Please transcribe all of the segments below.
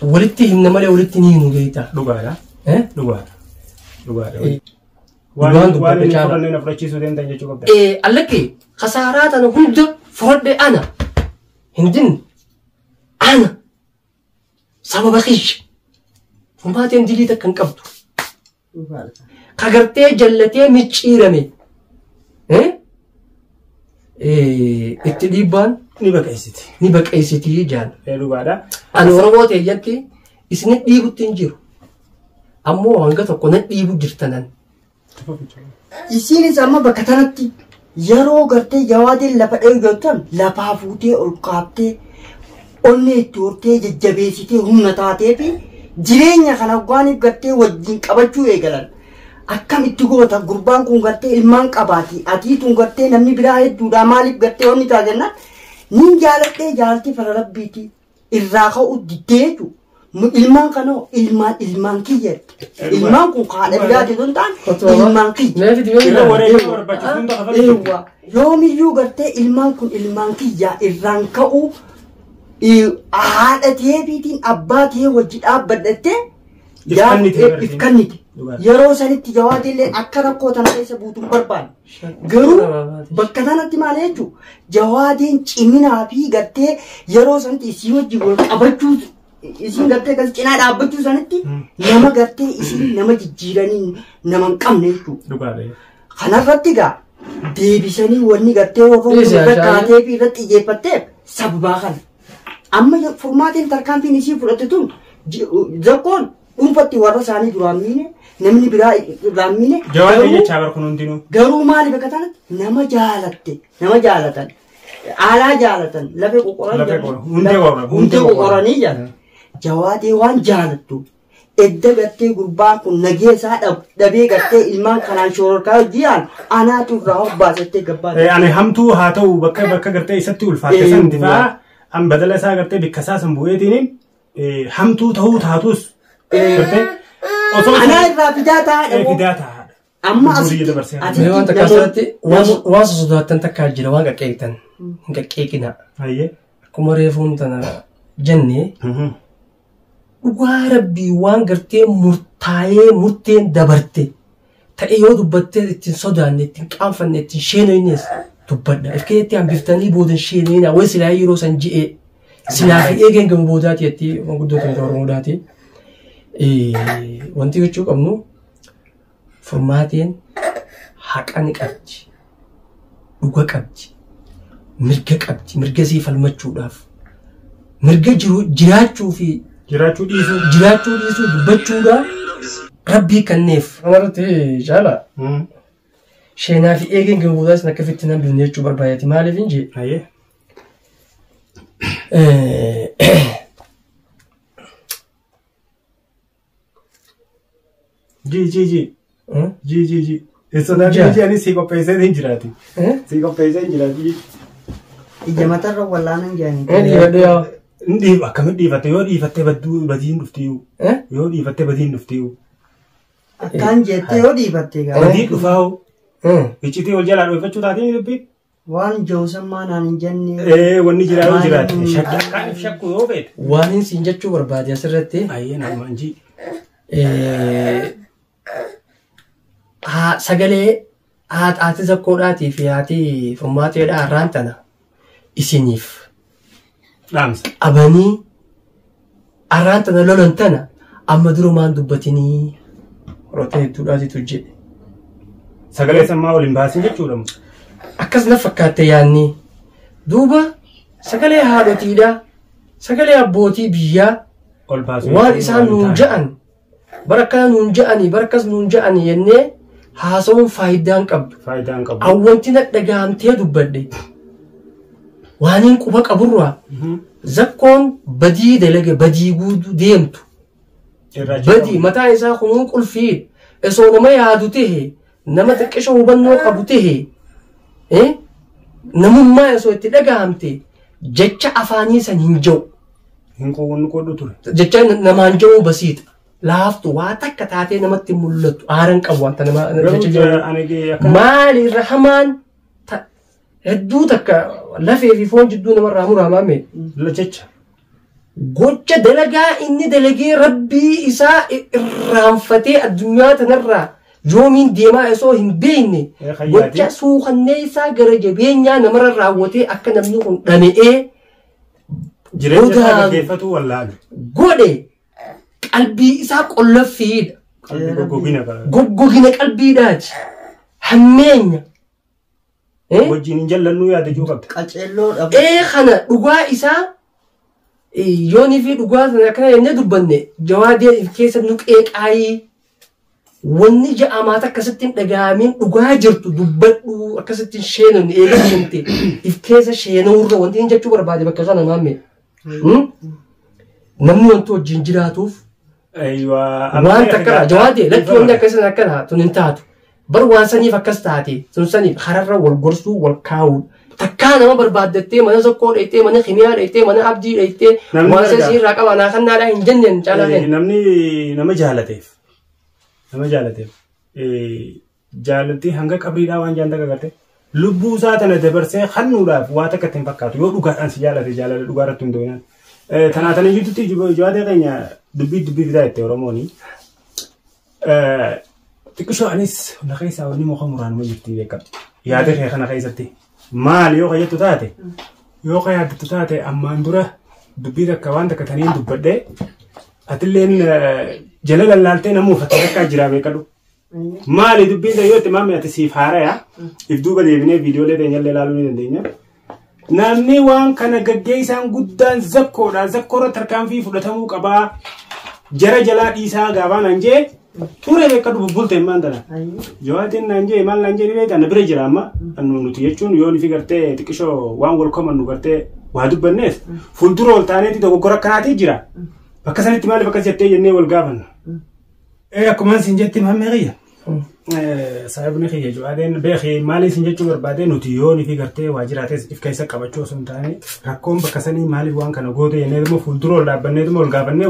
ولتي هم نملي ولتي نينو جيتا دوغالا دوغالا وان وان نفرشي سودين تنجي شوكب ألكي خسارات أنا هند فرد أنا هندن أنا سبب خيش فما تندلي تكن كبتو كغرتي جلتي متشيرمي اتديبان نبك ايستي جان دوغالا أنا ورموت يجنتي إسنت ديبو تنجيرو أمو هنگا تكونت ديبو جرتنان isinis amma bakka tanatti yeroo gartee jawaadeen lafa eeggatan lafaa fuutee ol qaabtee onnee itti hortee jajjabeessitee humna taatee fi jireenya kana waaniif gartee wajjin qabachuu eegalan akkam itti goota gurbaan kun gartee ilmaan qabaati atiituun gartee namni biraa hedduudha maaliif gartee onni taatennaan nin jaaladhee jaalti fara rabbiiti irraa ka'u diddee jechuudha. ilmaan kanoo ilmaan kiyya ilmaan kun haadha biraati sun ta'an ilmaan kiyya yoomiyyuu gartee ilmaan kun ilmaan kiyya irraan ka'u haadha teebiitiin abbaa tee wajji dhaabbadhattee ifkannite yeroo sanitti jawaadillee akka rakkoo tana keessa buutuun barbaadu garuu bakka tanatti maal jechuun jawaadiin ciminaa fi gartee yeroo sanitti isii wajji wal qabachuu isin gartee kas cinaa dhaabbachuu sanitti nama gartee isin nama jijjiiranii nama hin qabne jechuudha. Kanarratti gaa deebisanii wanni gartee warra kaatee fi irratti xiyyeeffatteef sababaa kana. Amma furmaatiin tarkaanfiin isii fudhatte tun zakkoon dhuunfatti warra isaanii duraan miine namni biraa duraan miine. Jawaadii jechaa barkuun hundinuu. Garuu maali bakka tanatti nama jaalatte nama jaalatan aalaa jaalatan lafee qoqqoran hundee qoqqoranii jaalatan. jawaadee waan jaalattu edda gartee gurbaan kun nageessaa dhabee gartee ilmaan kanaan shororkaa jiran anaatu irraa hobbaasattee gabbaate. Ani hamtuu haa ta'u bakka gartee isatti ulfaatte san difaa an badala isaa gartee bikkasaa san bu'eetiin hamtuu ta'uu taatus gartee osoo anaa irraa fidaa taa'aadha. Amma asii waan takka asirratti waan sosodaattan takkaa jira waan qaqqeeqtan hin qaqqeeqina. Akkuma reefuun tana jennee dhugaa rabbii waan gartee murtaa'ee murteen dabarte ta'e yoo dubbattee ittiin sodaanne ittiin qaanfanne ittiin sheenooynees dubbadha. Ifkeetti hambiftanii boodan sheenooyina wayi silaa yeroo san ji'ee silaa fi eegeen gamu boodaati jettee manguddoo kan Oromoodhaati. Wanti jechuu qabnu furmaateen haqa ni qabdi, dhuga qabdi, mirga qabdi, mirga sii falmachuudhaaf mirga jiraachuu fi jiraachuu dhiisuu dubbachuudhaan rabbii kanneef amarratti jaala sheenaa fi eegeen gamoodaas akka fitti nan dunya jechuu barbaadati maaliif hin jee ji eso na ji ani si kopese hin jiraati si kopese hin jiraati ijamata ro wallaanan jaani ndi akkamitti dhiifatte yoo dhiifatte badiin dhuftiyu yoo dhiifatte badiin dhuftiyu akkaan jettee yoo dhiifatte gaa badii dhufaawu iccitii wal jalaa dhoofachuu taatiin dubbii waan jawsammaa naan hin jenne wanni jiraa yoo jiraate shakku yoo feete waan hin siin jechuu barbaade asirratti ayyee nama inji sagalee haati zakkoodhaatii fi haati furmaateedha har'aan tana isiniif abanii har'aan tana lolan tana amma durumaan dubbatinii horota hedduudhaatitu jedhe sagalee sammaa waliin baasin jechuudha. Akkas na fakkaatte yaanni duuba sagalee haadhotiidha sagalee abbootii biyyaa waan isaan nuun ja'an barakkaa nuun ja'anii barakkas nuun ja'anii jennee haasawuun faayidaan qabdu. Awwanti na dhagahamtee dubbadde waaniin quba qaburraa zakkoon badii dalage badii guutuu deemtu badii mataan isaa kunuun qulfii osoo nama yaadu tahe nama xiqqisha hubannoo qabu tahe namummaa osoo itti dhagahamte jecha afaanii san hin jiru. Hin qoonni qodhu ture. Jecha namaan jiru basiita. Laaftu waa takka taatee namatti mul'atu aaran qabu wanta nama maali irra hamaan hedduu takka lafee fi foon jidduu namarraa muraamaame jecha gocha dalagaa inni dalagee rabbii isaa irraanfatee addunyaa tanarraa yoomiin deemaa osoo hin beekne gocha suuqannee isaa gara jabeenyaa namarra raawwatee akka namni kun dhana'ee jireenya isaa gaggeeffatu wallaalu godhe qalbii isaa qolloffiidha. Goggogina qalbiidhaati. Hammeenya. wajjin hin jallannu yaada juu qabda. Qaceelloodha. Kana dhugaa isaa yoonii fi dhugaa sana akkana jennee dubbanne jawaadee keessa nu qeeqaayii wanni ja'amaata akkasittiin dhaga'amiin dhugaa jirtu dubbadhu akkasittiin sheenan eegalamte if keessa sheenuurra wanti hin jechuu barbaade bakka kana maamme. Namni wanti wajjin jiraatuuf waan takkara jawaadee lakki wanni akkasii akkana tun hin taatu. Bar waan saniif akkas taate sun saniif hararra wal gorsuu wal kaa'uu takkaa nama barbaaddattee mana sokkoo dheettee mana kimiyaa dheettee mana abdii dheettee waan sasii irraa qaba naa kan naadhaa hin jenneen caalaa namni nama jaalateef jaalattii hanga qabriidhaa waan jaallata gagarte lubbuu isaa tana dabarsee hannuudhaaf waa takka ittiin fakkaatu yoo dhugaadhaan si jaalate jaalala dhugaa irratti hundoonaan tanaa tana jirtutti jawaadee keenya dubbii fidaa itti Oromooni xiqqishoo anis hunda keessaa wanni muka muraanuma jirtii beekamu yaada kee kana keessatti maal yoo qayyattu taate ammaan dura dubbii takka waan takka taniin dubbadhee atilleen jala lallaaltee nama uffattee akka jiraa beekadhu maali dubbiin ta'e yoo itti maamee ati siif haaraya if duuba deebinee viidiyoolee teenyallee ilaaluu ni dandeenya. Namni waan kana gaggeessaan guddaan zakkoodha zakkoorra tarkaanfii fudhatamuu qabaa jara jalaa dhiisaa gaabaan anjee ture beekadhu bubbultee maan tana jawaatiin nanjee maal nanjee ni beekana bira jira amma nuti jechuun yoo nifi gartee xiqqishoo waan wal komannu gartee waa dubbanneef fuuldura ol taaneeti dogoggora akkanaatii jira bakka sanitti maaliif akkas jettee jennee wal gaafanna. Akkuma isin jetti maamee qiyya saayibni qiyya jawaadeen beekee maali isin jechuu barbaade nuti yoo nifi gartee waa jiraates if keessa qabachuu osoo hin taane rakkoon bakka sanii maaliif waan kana goote jenneetuma fuuldura ol dhaabbanneetuma ol gaafannee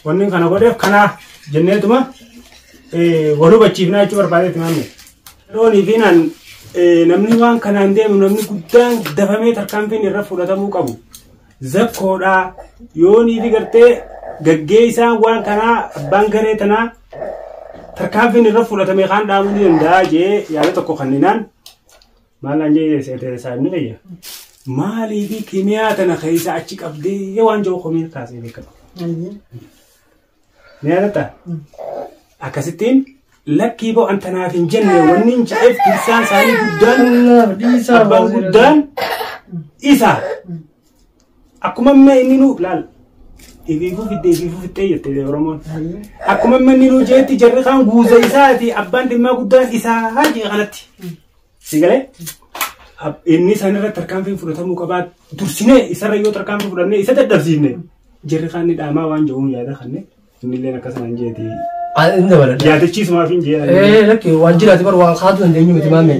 wanni kana godheef kanaa jenneetuma wal hubachiifnaa jechuu barbaadeetti maamne. Loonii fi namni waan kanaan deemu namni guddaan dafamee tarkaanfiin irra fudhatamuu qabu. Zakkoodhaa yoonii fi gartee gaggeessaan waan kanaa abbaan garee tanaa tarkaanfiin irra fudhatamee kaan dhaamuu ni danda'a jee yaada tokko kanninaan maalaan jee seetee saayibni qiyya. Maalii fi kimiyaa tana keessa achi qabdee waan jiru komiin kaasee beekama. Ni yaadatta? Akkasittiin lakkii boo antanaaf hin jenne wanni hin ja'eef tirsaan isaanii guddaan abbaan guddaan isa akkuma amma inni nu laal ifiifuu fiddee jettee Oromoon akkuma amma inni nu jeetti jarri kaan guuza isaati abbaan dhimmaa guddaan isaa jee kanatti si galee inni sanirra tarkaanfii fudhatamuu qabaa dursinee isarra yoo tarkaanfii fudhannee isa dadhabsiifne jarri kaan ni dhaamaa waan jedhuun yaada kanne innillee akkasumaan jeeti. Yaadachiisumaaf hin jee. Lakki waan jiraate bar waan kaatu dandeenyu miti maame.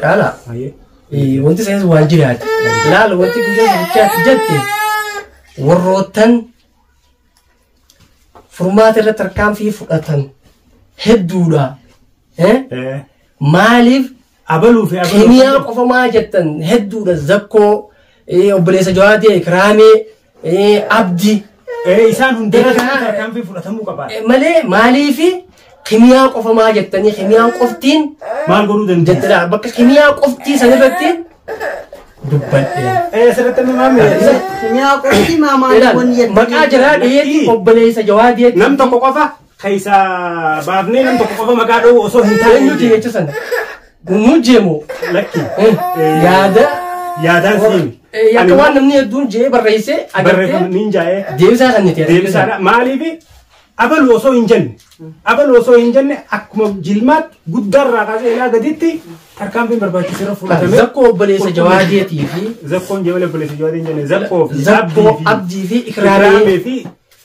Caala. Wanti saayinsi waan jiraate. Laala wanti guyyaa guddaatti jette warroottan furmaata irra tarkaanfii fudhatan hedduudha. Maaliif kimiyaa qofa maa jettan hedduudha zakkoo obboleessa jawaadee kiraamee abdii. Isaan hundeera tarkaanfii fudhatamuu qaba. Malee maaliifi kimiyaa qofa maa jettanii kimiyaan qoftiin maal godhuu dandeenya? Bakka kimiyaa qoftii sanirratti dubbadhe. Asirratti maamee. Kimiyaa qoftii maamaanii maqaa jiraa dhiyeetti obboleessa jawaadeetti. Nam tokko qofa keessa baafnee nam tokko qofa maqaa dha'u osoo hin taane. Nuti jechuusan nujeemo. Lakki. Yaadaan siimi. Yakka waan namni hedduun jee barreessee agartee ninjaa'ee deebisaa kan nuti deebisaadha. Maaliif abaluu osoo hin jenne akkuma jilmaatti guddaarraa kaasee ilaa gaditti tarkaanfiin barbaachiseera fudhatame. Zakkoo obboleessa jawaadeetii fi zakkoon jabala obboleessa jawaadee hin jenne zakkoo abdii fi ikraamee fi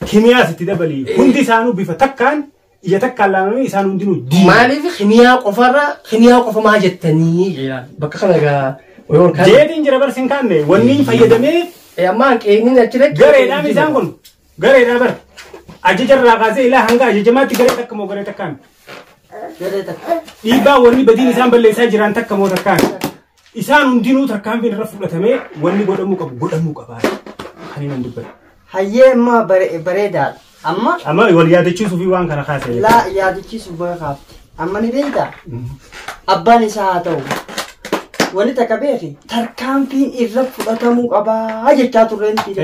kimiyaas itti dabalii hundi isaanuu bifa takkaan ija takkaan laamanii isaan hundinuu diina. Maaliif kimiyaa qofa maa jettanii bakka kana egaa. Jeetiin jira barsiin kaanne wanni fayyadamee ammaa qeenin achirratti gareedhaan isaan kun gareedhaa bar ajajarraa kaasee ilaa hanga ajajamaatti garee takka moo garee takkaan dhiibbaa wanni badiin isaan balleessaa jiran takka moo takkaan isaan hundinuu tarkaanfiin irra fudhatamee wanni godhamuu qabaa kan hin dubbatu. Hayyee amma bareedaadha. Amma wal yaadachiisuu fi waan kana kaasee. Laa yaadachiisuu baakaafte. Amma ni beektaa? Abbaan isaa haa ta'u. Wani takka beeki tarkaanfiin irra fudhatamuu qabaa jechaa turre nuti.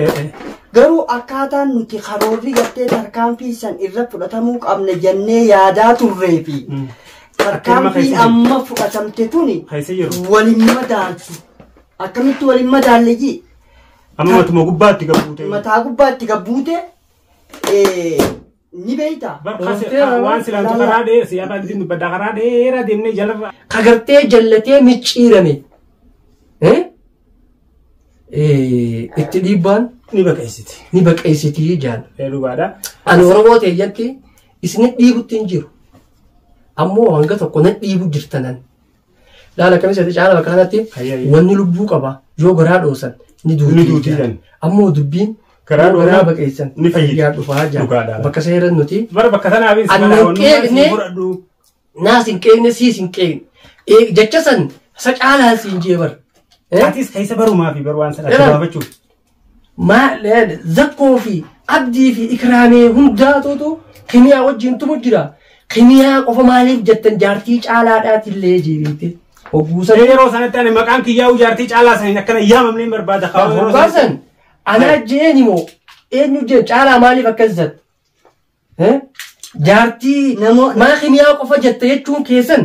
Garuu akkaataan nuti karoorri gartee tarkaanfii san irra fudhatamuu qabna jennee yaadaa turreefi. Tarkaanfiin amma fudhatamte tuni waliin madaaltu. Akkamitti waliin madaalle jii? Amma matuma gubbaatti gabbuute. Mataa gubbaatti gabbuute ni beektaa? Waan silaantu karaa dheeraa siyaafaa ittiin dubbaddaa karaa dheeraa deemnee jalarra. Kagartee jallatee micciirame. Itti dhiibbaan ni baqeessiti. Ni baqeessiti jaan. Dhugaadha. Ani Oromoo ta'eyyatti isin dhiibutti hin jiru. Ammoo hanga tokko na dhiibu jirtanan. Laala kamisatti caala bakka kanatti wanni lubbuu qaba yoo garaa dhoosan ni duutii. Ammoo dubbiin garaa baqeessan ni fayyaa dhufaa jaan. Bakka seeran nuti. Bara bakka sanaafis naas hin qeegne siis hin qeegne. Jecha san sa caalaa siin jeebar. Atis keessa barumaa fi barwaan sana gabaafachuuf. Zakkoo fi abdii fi ikraamee hundaatuutu kimiyaa wajjin tumu jira. Kimiyaa qofa maaliif jettan jaartii caalaadhaatillee jireete. Hogguusan yeroo sanatti ani maqaan kiyyaa'u jaartii caalaa saniin akkana yaamamnee barbaada. Hoggaasan anaa jeeni moo eenyu jeen caalaa maaliif akkasitti? Jaartii maa kimiyaa qofa jette jechuun keessan.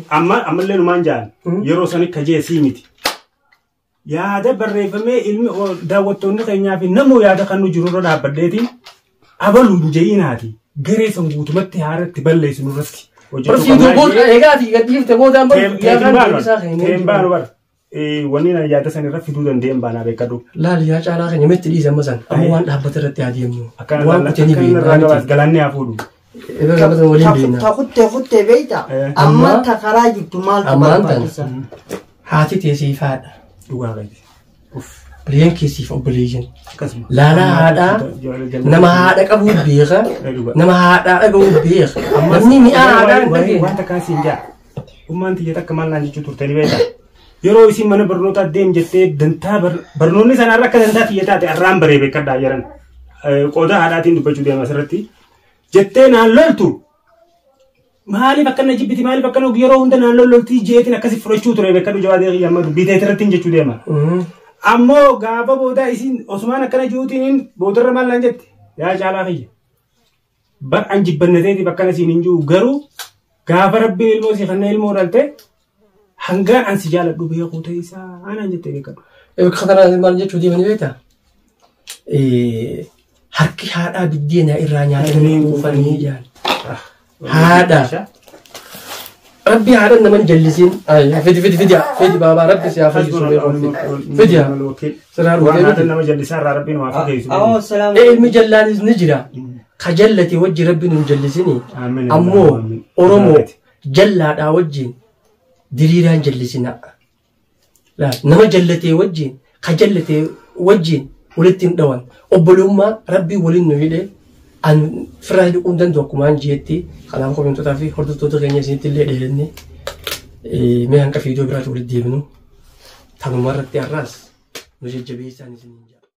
Ammallee numaan jaan yeroo sani kajee sii miti. Yaada barreeffamee ilmi daawwattoonni keenyaa fi namoo yaada kan nu jiru irra dhaabbadheetiin abaluun je'inaati. Garee san guutumatti haaratti balleessu nurratti. Barsiisuu booda eegaati gadhiifte boodaan baanu bara. Wanni na yaada san irra fiduu dandeenye baanaa beekadhu. Laali yaa caalaa keenya metti dhiisan masan amma waan dhaabbata irratti adeemnu. Waan kutanii beeknaa galanni haa fuudhu. Kuttee beektaa amma takaraa jirtu maaltu barbaachisa? Haati teessii faadha. Dhugaa qabi. Bireen keessiif obboleeyyan. Laala haadhaa nama haadha qabu beeka. Nama haadhaa dhagahu beeka. Namni mi'aa haadhaa hin dhageenye. Wanta kaasiin jaa. Ummaan tiyya takka maal naan jechuu turtanii beektaa? Yeroo isin mana barnootaa deem jettee dantaa barnoonni sanarra akka dantaa tiyya taate arraan baree beekadhaa jiran. Qooda haadhaatiin dubbachuu deema asirratti. Jettee naan loltu. Maaliif akkana jibbiti maaliif akkana yeroo hunda naan loltii jeetiin akkasii fudhachuu ture beekadhu jawaatee xiyyaama dubbii ta'e irratti jechuu deema. Ammoo gaafa booda isin osumaan akkana jiruutiin boodarra maal naan jette yaa caalaa kiyya. Bar an jibbannateetiif akkana siin hin jiru garuu gaafa rabbiin ilmoo si kanneen ilmoo dhalte hangaan an si jaaladhu beekuu ta'e isaa anaan jettee beekadhu. Kanarraa maal jechuu deemanii beektaa? Harki haadhaa biddeenaa irraa nyaatanii kuufanii jaan. Haadha. Rabbi haadha naman jallisiin. Fidi baabaa rabbi si haa fayyisu beeku. Fidi haa. Siraan waan nama jallisaa irraa rabbiin waa fageessu. Ilmi jallaanis ni jira. Ka jallate wajji rabbiin hin jallisini. Ammoo Oromoo jallaadhaa wajjin diriiraan jallisina. Nama jallatee wajjin ka jallatee wajjin walitti hin dhawan. Obbolummaa rabbii waliin nu hidhee. An firaa hidhuun danda'u akkumaan ji'etti kanaaf koomintootaa fi hordoftoota keenya isinitti illee dheerenne mee hanqa fiidiyoo biraatti walitti deebinu tanuma irratti har'aas nu jajjabeessaan isiniin jira.